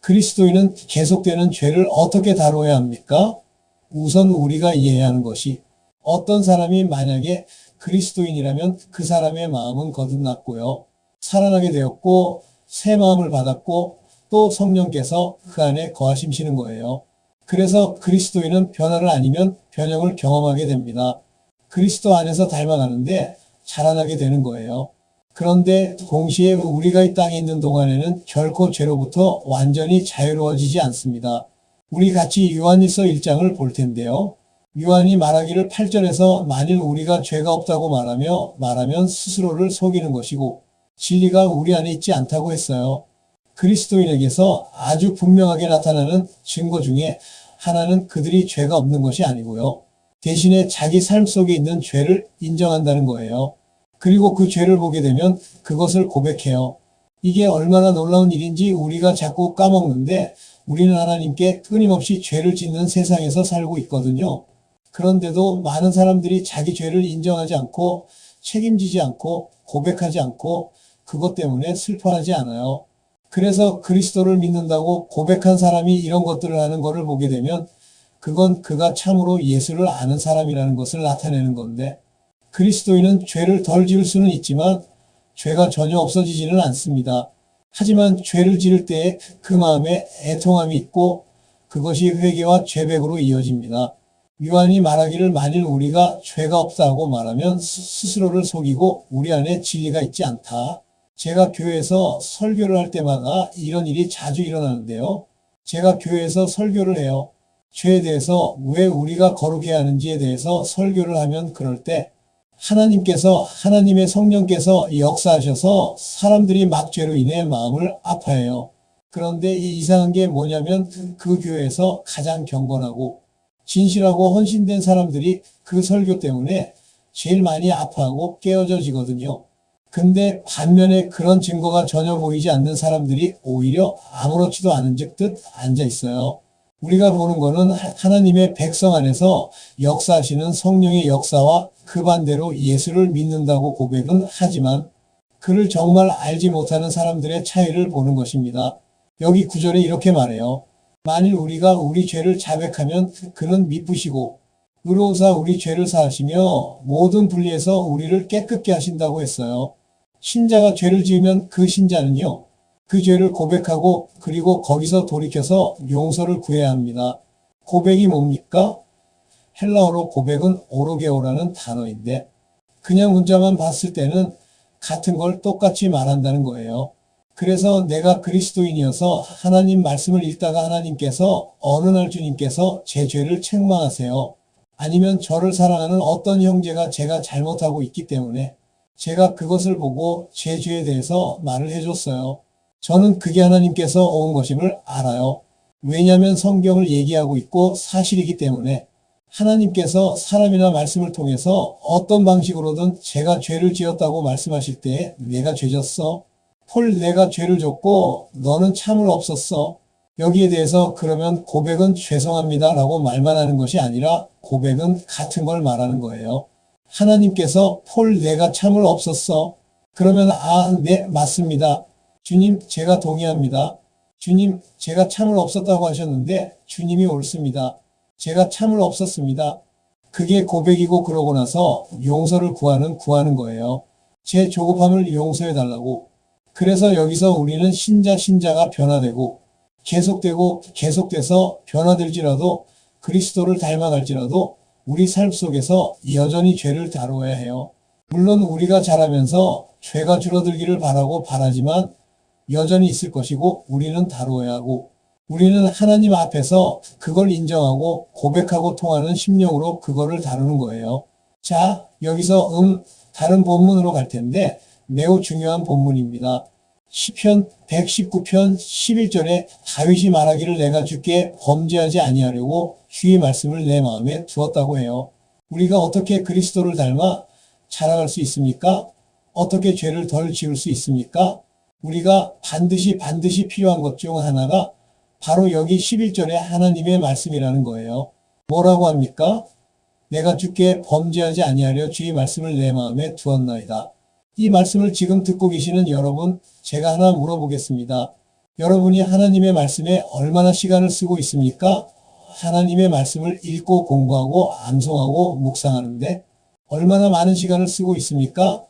그리스도인은 계속되는 죄를 어떻게 다뤄야 합니까? 우선 우리가 이해해야 하는 것이 어떤 사람이 만약에 그리스도인이라면 그 사람의 마음은 거듭났고요. 살아나게 되었고 새 마음을 받았고 또 성령께서 그 안에 거하심시는 거예요. 그래서 그리스도인은 변화를 아니면 변형을 경험하게 됩니다. 그리스도 안에서 닮아가는데 자라나게 되는 거예요. 그런데 동시에 우리가 이 땅에 있는 동안에는 결코 죄로부터 완전히 자유로워지지 않습니다. 우리 같이 요한일서 1장을 볼 텐데요. 요한이 말하기를 8절에서 만일 우리가 죄가 없다고 말하면 스스로를 속이는 것이고 진리가 우리 안에 있지 않다고 했어요. 그리스도인에게서 아주 분명하게 나타나는 증거 중에 하나는 그들이 죄가 없는 것이 아니고요. 대신에 자기 삶 속에 있는 죄를 인정한다는 거예요. 그리고 그 죄를 보게 되면 그것을 고백해요. 이게 얼마나 놀라운 일인지 우리가 자꾸 까먹는데 우리는 하나님께 끊임없이 죄를 짓는 세상에서 살고 있거든요. 그런데도 많은 사람들이 자기 죄를 인정하지 않고 책임지지 않고 고백하지 않고 그것 때문에 슬퍼하지 않아요. 그래서 그리스도를 믿는다고 고백한 사람이 이런 것들을 하는 것을 보게 되면 그건 그가 참으로 예수를 아는 사람이라는 것을 나타내는 건데 그리스도인은 죄를 덜 지을 수는 있지만 죄가 전혀 없어지지는 않습니다. 하지만 죄를 지을 때에 그 마음에 애통함이 있고 그것이 회개와 죄백으로 이어집니다. 요한이 말하기를 만일 우리가 죄가 없다고 말하면 스스로를 속이고 우리 안에 진리가 있지 않다. 제가 교회에서 설교를 할 때마다 이런 일이 자주 일어나는데요. 제가 교회에서 설교를 해요. 죄에 대해서 왜 우리가 거룩해야 하는지에 대해서 설교를 하면 그럴 때 하나님의 성령께서 역사하셔서 사람들이 막 죄로 인해 마음을 아파해요. 그런데 이 이상한 게 뭐냐면 그 교회에서 가장 경건하고 진실하고 헌신된 사람들이 그 설교 때문에 제일 많이 아파하고 깨어져지거든요. 근데 반면에 그런 증거가 전혀 보이지 않는 사람들이 오히려 아무렇지도 않은 듯 앉아 있어요. 우리가 보는 거는 하나님의 백성 안에서 역사하시는 성령의 역사와 그 반대로 예수를 믿는다고 고백은 하지만 그를 정말 알지 못하는 사람들의 차이를 보는 것입니다. 여기 구절에 이렇게 말해요. 만일 우리가 우리 죄를 자백하면 그는 미쁘시고 의로우사 우리 죄를 사하시며 모든 불의에서 우리를 깨끗게 하신다고 했어요. 신자가 죄를 지으면 그 신자는요. 그 죄를 고백하고 그리고 거기서 돌이켜서 용서를 구해야 합니다. 고백이 뭡니까? 헬라어로 고백은 오로게오라는 단어인데 그냥 문자만 봤을 때는 같은 걸 똑같이 말한다는 거예요. 그래서 내가 그리스도인이어서 하나님 말씀을 읽다가 하나님께서 어느 날 주님께서 제 죄를 책망하세요. 아니면 저를 사랑하는 어떤 형제가 제가 잘못하고 있기 때문에 제가 그것을 보고 제 죄에 대해서 말을 해줬어요. 저는 그게 하나님께서 온 것임을 알아요. 왜냐하면 성경을 얘기하고 있고 사실이기 때문에 하나님께서 사람이나 말씀을 통해서 어떤 방식으로든 제가 죄를 지었다고 말씀하실 때 내가 죄졌어. 폴 내가 죄를 졌고 너는 참을 없었어. 여기에 대해서 그러면 고백은 죄송합니다 라고 말만 하는 것이 아니라 고백은 같은 걸 말하는 거예요. 하나님께서 폴 내가 참을 없었어. 그러면 네 맞습니다. 주님 제가 동의합니다. 주님 제가 참을 없었다고 하셨는데 주님이 옳습니다. 제가 참을 없었습니다. 그게 고백이고 그러고 나서 용서를 구하는 거예요. 제 조급함을 용서해 달라고. 그래서 여기서 우리는 신자가 변화되고 계속돼서 변화될지라도 그리스도를 닮아갈지라도 우리 삶 속에서 여전히 죄를 다루어야 해요. 물론 우리가 자라면서 죄가 줄어들기를 바라지만 여전히 있을 것이고 우리는 다루어야 하고 우리는 하나님 앞에서 그걸 인정하고 고백하고 통하는 심령으로 그거를 다루는 거예요. 자, 여기서 다른 본문으로 갈 텐데 매우 중요한 본문입니다. 시편 119편 11절에 다윗이 말하기를 내가 주께 범죄하지 아니하려고 주의 말씀을 내 마음에 두었다고 해요. 우리가 어떻게 그리스도를 닮아 자라갈 수 있습니까? 어떻게 죄를 덜 지을 수 있습니까? 우리가 반드시 필요한 것 중 하나가 바로 여기 11절에 하나님의 말씀이라는 거예요. 뭐라고 합니까? 내가 주께 범죄하지 아니하려 주의 말씀을 내 마음에 두었나이다. 이 말씀을 지금 듣고 계시는 여러분, 제가 하나 물어보겠습니다. 여러분이 하나님의 말씀에 얼마나 시간을 쓰고 있습니까? 하나님의 말씀을 읽고 공부하고 암송하고 묵상하는데 얼마나 많은 시간을 쓰고 있습니까?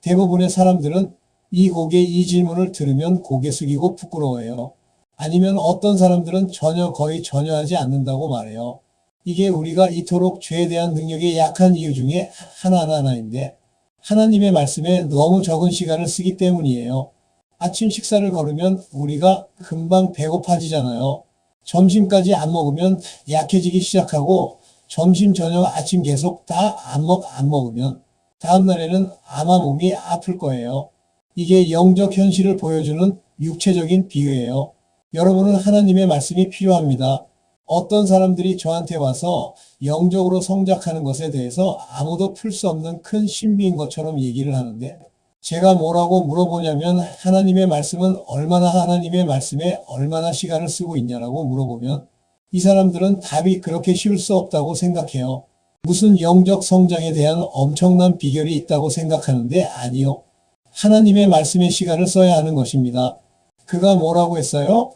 대부분의 사람들은 이 고개 이 질문을 들으면 고개 숙이고 부끄러워해요. 아니면 어떤 사람들은 거의 전혀 하지 않는다고 말해요. 이게 우리가 이토록 죄에 대한 능력이 약한 이유 중에 하나인데 하나님의 말씀에 너무 적은 시간을 쓰기 때문이에요. 아침 식사를 거르면 우리가 금방 배고파지잖아요. 점심까지 안 먹으면 약해지기 시작하고 점심, 저녁, 아침 계속 다 안 먹으면 다음 날에는 아마 몸이 아플 거예요. 이게 영적 현실을 보여주는 육체적인 비유예요. 여러분은 하나님의 말씀이 필요합니다. 어떤 사람들이 저한테 와서 영적으로 성장하는 것에 대해서 아무도 풀 수 없는 큰 신비인 것처럼 얘기를 하는데 제가 뭐라고 물어보냐면 하나님의 말씀에 얼마나 시간을 쓰고 있냐라고 물어보면 이 사람들은 답이 그렇게 쉬울 수 없다고 생각해요. 무슨 영적 성장에 대한 엄청난 비결이 있다고 생각하는데 아니요. 하나님의 말씀에 시간을 써야 하는 것입니다. 그가 뭐라고 했어요?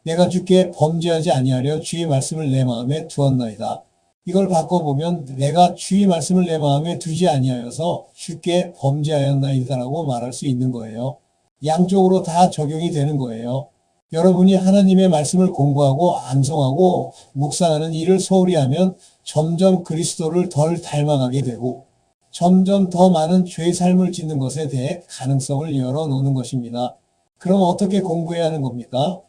내가 주께 범죄하지 아니하려 주의 말씀을 내 마음에 두었나이다. 이걸 바꿔보면 내가 주의 말씀을 내 마음에 두지 아니하여서 주께 범죄하였나이다라고 말할 수 있는 거예요. 양쪽으로 다 적용이 되는 거예요. 여러분이 하나님의 말씀을 공부하고 암송하고 묵상하는 일을 소홀히 하면 점점 그리스도를 덜 닮아가게 되고 점점 더 많은 죄의 삶을 짓는 것에 대해 가능성을 열어놓는 것입니다. 그럼 어떻게 공부해야 하는 겁니까?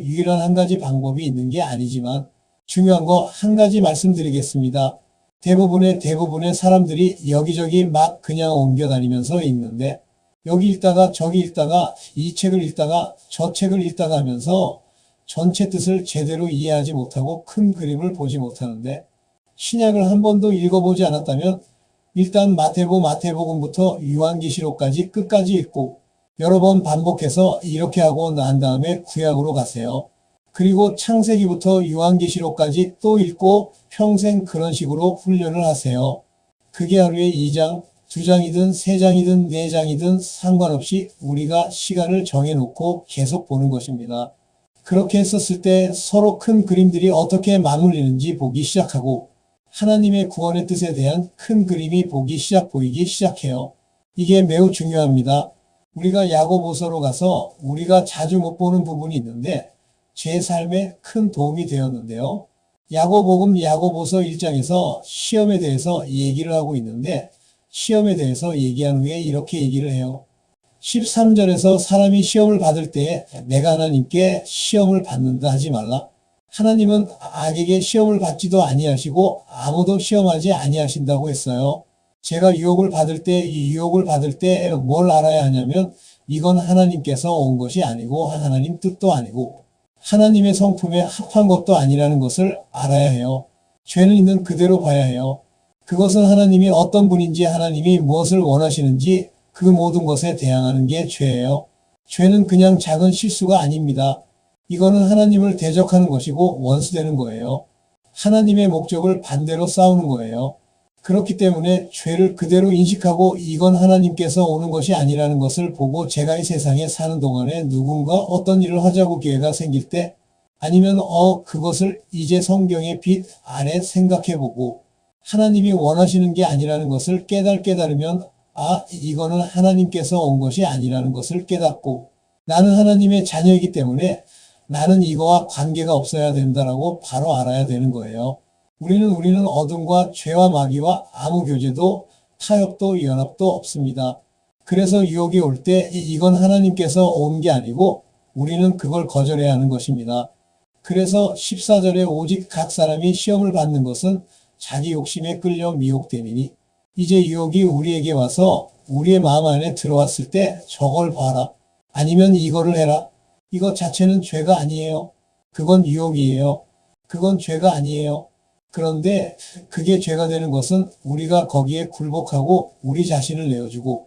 유일한 한 가지 방법이 있는 게 아니지만 중요한 거 한 가지 말씀드리겠습니다. 대부분의 사람들이 여기저기 막 그냥 옮겨 다니면서 읽는데 여기 읽다가 저기 읽다가 이 책을 읽다가 저 책을 읽다가 하면서 전체 뜻을 제대로 이해하지 못하고 큰 그림을 보지 못하는데 신약을 한 번도 읽어보지 않았다면 일단 마태복음부터 요한계시록까지 끝까지 읽고 여러 번 반복해서 이렇게 하고 난 다음에 구약으로 가세요. 그리고 창세기부터 요한계시록까지 또 읽고 평생 그런 식으로 훈련을 하세요. 그게 하루에 2장, 2장이든 3장이든 4장이든 상관없이 우리가 시간을 정해놓고 계속 보는 것입니다. 그렇게 했었을 때 서로 큰 그림들이 어떻게 맞물리는지 보기 시작하고 하나님의 구원의 뜻에 대한 큰 그림이 보이기 시작해요. 이게 매우 중요합니다. 우리가 야고보서로 가서 우리가 자주 못 보는 부분이 있는데 제 삶에 큰 도움이 되었는데요. 야고보서 1장에서 시험에 대해서 얘기를 하고 있는데 시험에 대해서 얘기한 후에 이렇게 얘기를 해요. 13절에서 사람이 시험을 받을 때 내가 하나님께 시험을 받는다 하지 말라. 하나님은 악에게 시험을 받지도 아니하시고 아무도 시험하지 아니하신다고 했어요. 제가 유혹을 받을 때 뭘 알아야 하냐면 이건 하나님께서 온 것이 아니고 하나님 뜻도 아니고 하나님의 성품에 합한 것도 아니라는 것을 알아야 해요. 죄는 있는 그대로 봐야 해요. 그것은 하나님이 어떤 분인지 하나님이 무엇을 원하시는지 그 모든 것에 대항하는 게 죄예요. 죄는 그냥 작은 실수가 아닙니다. 이거는 하나님을 대적하는 것이고 원수되는 거예요. 하나님의 목적을 반대로 싸우는 거예요. 그렇기 때문에 죄를 그대로 인식하고 이건 하나님께서 오는 것이 아니라는 것을 보고 제가 이 세상에 사는 동안에 누군가 어떤 일을 하자고 기회가 생길 때 아니면 그것을 이제 성경의 빛 아래 생각해보고 하나님이 원하시는 게 아니라는 것을 깨달으면 이거는 하나님께서 온 것이 아니라는 것을 깨닫고 나는 하나님의 자녀이기 때문에 나는 이거와 관계가 없어야 된다라고 바로 알아야 되는 거예요. 우리는 어둠과 죄와 마귀와 아무 교제도 타협도 연합도 없습니다. 그래서 유혹이 올 때 이건 하나님께서 온 게 아니고 우리는 그걸 거절해야 하는 것입니다. 그래서 14절에 오직 각 사람이 시험을 받는 것은 자기 욕심에 끌려 미혹됨이니 이제 유혹이 우리에게 와서 우리의 마음 안에 들어왔을 때 저걸 봐라. 아니면 이거를 해라. 이것 자체는 죄가 아니에요. 그건 유혹이에요. 그건 죄가 아니에요. 그런데 그게 죄가 되는 것은 우리가 거기에 굴복하고 우리 자신을 내어주고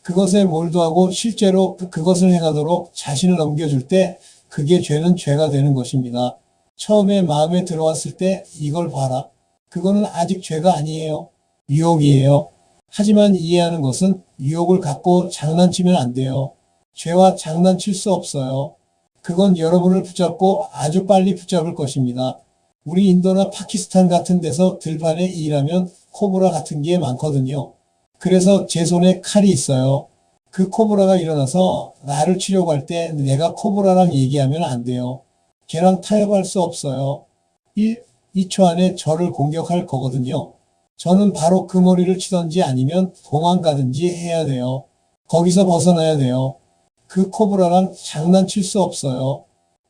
그것에 몰두하고 실제로 그것을 행하도록 자신을 넘겨줄 때 그게 죄가 되는 것입니다. 처음에 마음에 들어왔을 때 이걸 봐라. 그거는 아직 죄가 아니에요. 유혹이에요. 하지만 이해하는 것은 유혹을 갖고 장난치면 안 돼요. 죄와 장난칠 수 없어요. 그건 여러분을 붙잡고 아주 빨리 붙잡을 것입니다. 우리 인도나 파키스탄 같은 데서 들판에 일하면 코브라 같은 게 많거든요. 그래서 제 손에 칼이 있어요. 그 코브라가 일어나서 나를 치려고 할 때 내가 코브라랑 얘기하면 안 돼요. 걔랑 타협할 수 없어요. 1, 2초 안에 저를 공격할 거거든요. 저는 바로 그 머리를 치던지 아니면 도망가든지 해야 돼요. 거기서 벗어나야 돼요. 그 코브라랑 장난칠 수 없어요.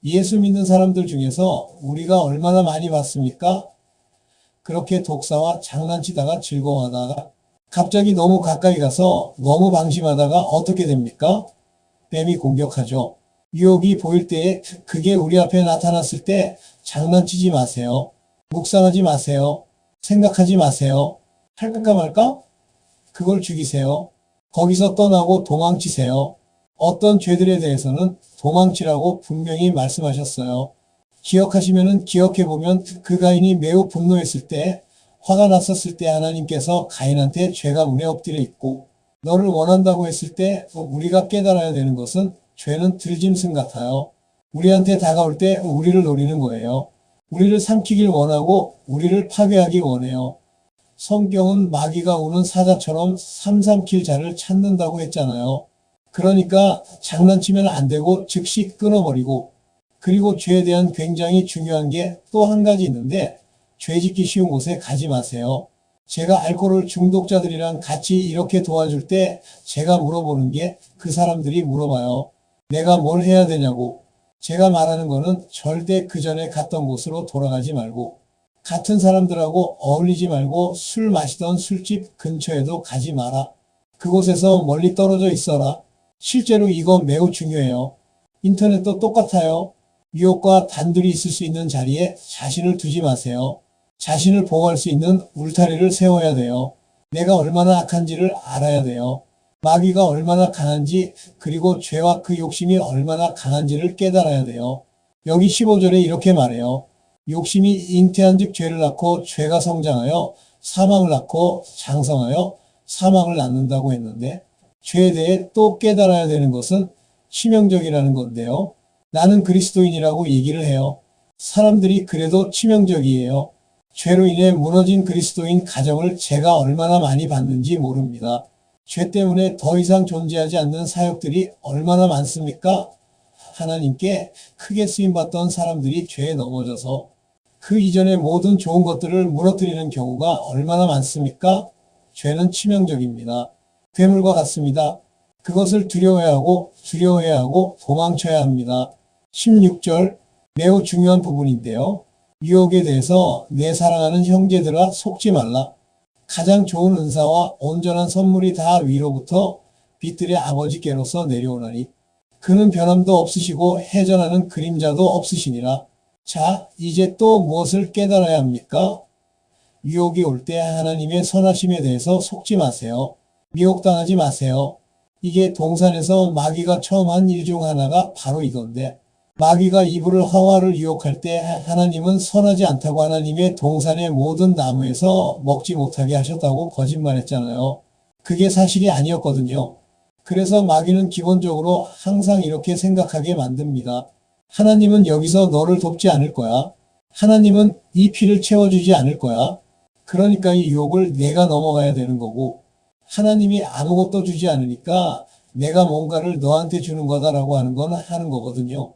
예수 믿는 사람들 중에서 우리가 얼마나 많이 봤습니까? 그렇게 독사와 장난치다가 즐거워하다가 갑자기 너무 가까이 가서 너무 방심하다가 어떻게 됩니까? 뱀이 공격하죠. 유혹이 보일 때에 그게 우리 앞에 나타났을 때 장난치지 마세요. 묵상하지 마세요. 생각하지 마세요. 할까 말까? 그걸 죽이세요. 거기서 떠나고 도망치세요. 어떤 죄들에 대해서는 도망치라고 분명히 말씀하셨어요. 기억해보면 그 가인이 매우 분노했을 때, 화가 났었을 때 하나님께서 가인한테 죄가 문에 엎드려 있고, 너를 원한다고 했을 때 우리가 깨달아야 되는 것은 죄는 들짐승 같아요. 우리한테 다가올 때 우리를 노리는 거예요. 우리를 삼키길 원하고 우리를 파괴하기 원해요. 성경은 마귀가 우는 사자처럼 삼삼킬 자를 찾는다고 했잖아요. 그러니까 장난치면 안 되고 즉시 끊어버리고, 그리고 죄에 대한 굉장히 중요한 게 또 한 가지 있는데, 죄 짓기 쉬운 곳에 가지 마세요. 제가 알코올 중독자들이랑 같이 이렇게 도와줄 때 제가 물어보는 게 그 사람들이 물어봐요. 내가 뭘 해야 되냐고. 제가 말하는 거는 절대 그 전에 갔던 곳으로 돌아가지 말고, 같은 사람들하고 어울리지 말고 술 마시던 술집 근처에도 가지 마라. 그곳에서 멀리 떨어져 있어라. 실제로 이거 매우 중요해요. 인터넷도 똑같아요. 유혹과 단둘이 있을 수 있는 자리에 자신을 두지 마세요. 자신을 보호할 수 있는 울타리를 세워야 돼요. 내가 얼마나 악한지를 알아야 돼요. 마귀가 얼마나 강한지, 그리고 죄와 그 욕심이 얼마나 강한지를 깨달아야 돼요. 여기 15절에 이렇게 말해요. 욕심이 잉태한 즉 죄를 낳고, 죄가 성장하여 사망을 낳고, 장성하여 사망을 낳는다고 했는데, 죄에 대해 또 깨달아야 되는 것은 치명적이라는 건데요. 나는 그리스도인이라고 얘기를 해요. 사람들이 그래도 치명적이에요. 죄로 인해 무너진 그리스도인 가정을 제가 얼마나 많이 봤는지 모릅니다. 죄 때문에 더 이상 존재하지 않는 사역들이 얼마나 많습니까? 하나님께 크게 쓰임받던 사람들이 죄에 넘어져서 그 이전의 모든 좋은 것들을 무너뜨리는 경우가 얼마나 많습니까? 죄는 치명적입니다. 괴물과 같습니다. 그것을 두려워해야 하고 도망쳐야 합니다. 16절, 매우 중요한 부분인데요. 유혹에 대해서 내 사랑하는 형제들아 속지 말라. 가장 좋은 은사와 온전한 선물이 다 위로부터 빛들의 아버지께로서 내려오나니 그는 변함도 없으시고 해전하는 그림자도 없으시니라. 자, 이제 또 무엇을 깨달아야 합니까? 유혹이 올 때 하나님의 선하심에 대해서 속지 마세요. 미혹당하지 마세요. 이게 동산에서 마귀가 처음 한 일 중 하나가 바로 이건데, 마귀가 이브를 하와를 유혹할 때 하나님은 선하지 않다고 하나님의 동산의 모든 나무에서 먹지 못하게 하셨다고 거짓말했잖아요. 그게 사실이 아니었거든요. 그래서 마귀는 기본적으로 항상 이렇게 생각하게 만듭니다. 하나님은 여기서 너를 돕지 않을 거야. 하나님은 이 피를 채워주지 않을 거야. 그러니까 이 유혹을 내가 넘어가야 되는 거고, 하나님이 아무것도 주지 않으니까 내가 뭔가를 너한테 주는 거다라고 하는 건 하는 거거든요.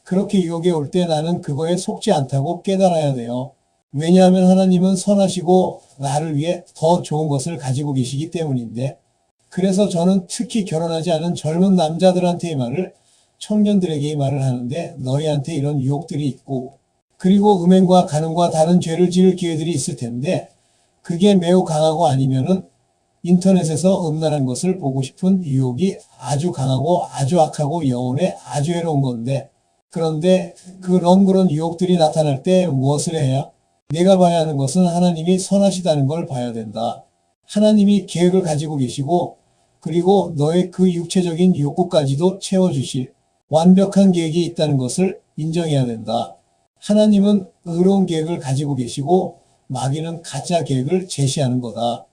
그렇게 유혹에 올 때 나는 그거에 속지 않다고 깨달아야 돼요. 왜냐하면 하나님은 선하시고 나를 위해 더 좋은 것을 가지고 계시기 때문인데, 그래서 저는 특히 결혼하지 않은 젊은 남자들한테 이 말을, 청년들에게 이 말을 하는데, 너희한테 이런 유혹들이 있고, 그리고 음행과 간음과 다른 죄를 지을 기회들이 있을 텐데, 그게 매우 강하고 아니면은 인터넷에서 음란한 것을 보고 싶은 유혹이 아주 강하고 아주 악하고 영혼에 아주 해로운 건데, 그런데 그런 유혹들이 나타날 때 무엇을 해야? 내가 봐야 하는 것은 하나님이 선하시다는 걸 봐야 된다. 하나님이 계획을 가지고 계시고, 그리고 너의 그 육체적인 욕구까지도 채워주실 완벽한 계획이 있다는 것을 인정해야 된다. 하나님은 의로운 계획을 가지고 계시고, 마귀는 가짜 계획을 제시하는 거다.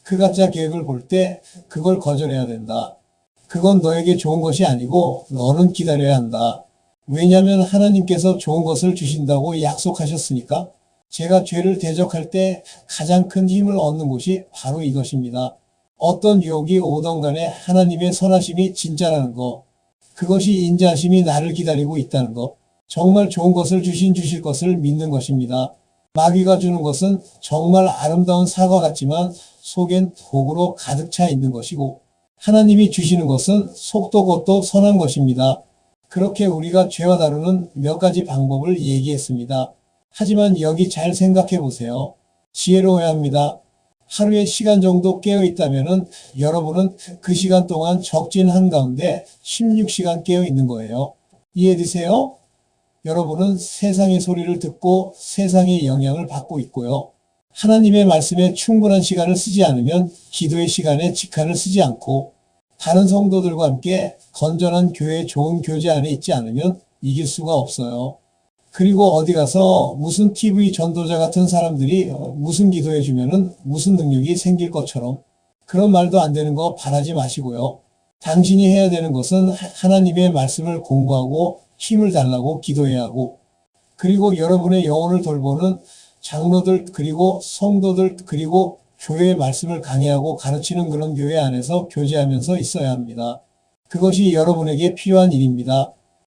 그 가짜 계획을 볼 때 그걸 거절해야 된다. 그건 너에게 좋은 것이 아니고 너는 기다려야 한다. 왜냐하면 하나님께서 좋은 것을 주신다고 약속하셨으니까. 제가 죄를 대적할 때 가장 큰 힘을 얻는 곳이 바로 이것입니다. 어떤 유혹이 오던 간에 하나님의 선하심이 진짜라는 것, 그것이 인자하심이 나를 기다리고 있다는 것, 정말 좋은 것을 주실 것을 믿는 것입니다. 마귀가 주는 것은 정말 아름다운 사과 같지만 속엔 독으로 가득 차 있는 것이고, 하나님이 주시는 것은 속도 곱도 선한 것입니다. 그렇게 우리가 죄와 다루는 몇 가지 방법을 얘기했습니다. 하지만 여기 잘 생각해 보세요. 지혜로워야 합니다. 하루에 시간 정도 깨어 있다면 여러분은 그 시간 동안 적진 한가운데 16시간 깨어 있는 거예요. 이해되세요? 여러분은 세상의 소리를 듣고 세상의 영향을 받고 있고요. 하나님의 말씀에 충분한 시간을 쓰지 않으면 기도의 시간에 직한을 쓰지 않고 다른 성도들과 함께 건전한 교회 좋은 교제 안에 있지 않으면 이길 수가 없어요. 그리고 어디 가서 무슨 TV 전도자 같은 사람들이 무슨 기도해 주면은 무슨 능력이 생길 것처럼 그런 말도 안 되는 거 바라지 마시고요. 당신이 해야 되는 것은 하나님의 말씀을 공부하고 힘을 달라고 기도해야 하고, 그리고 여러분의 영혼을 돌보는 장로들 그리고 성도들 그리고 교회의 말씀을 강의하고 가르치는 그런 교회 안에서 교제하면서 있어야 합니다. 그것이 여러분에게 필요한 일입니다.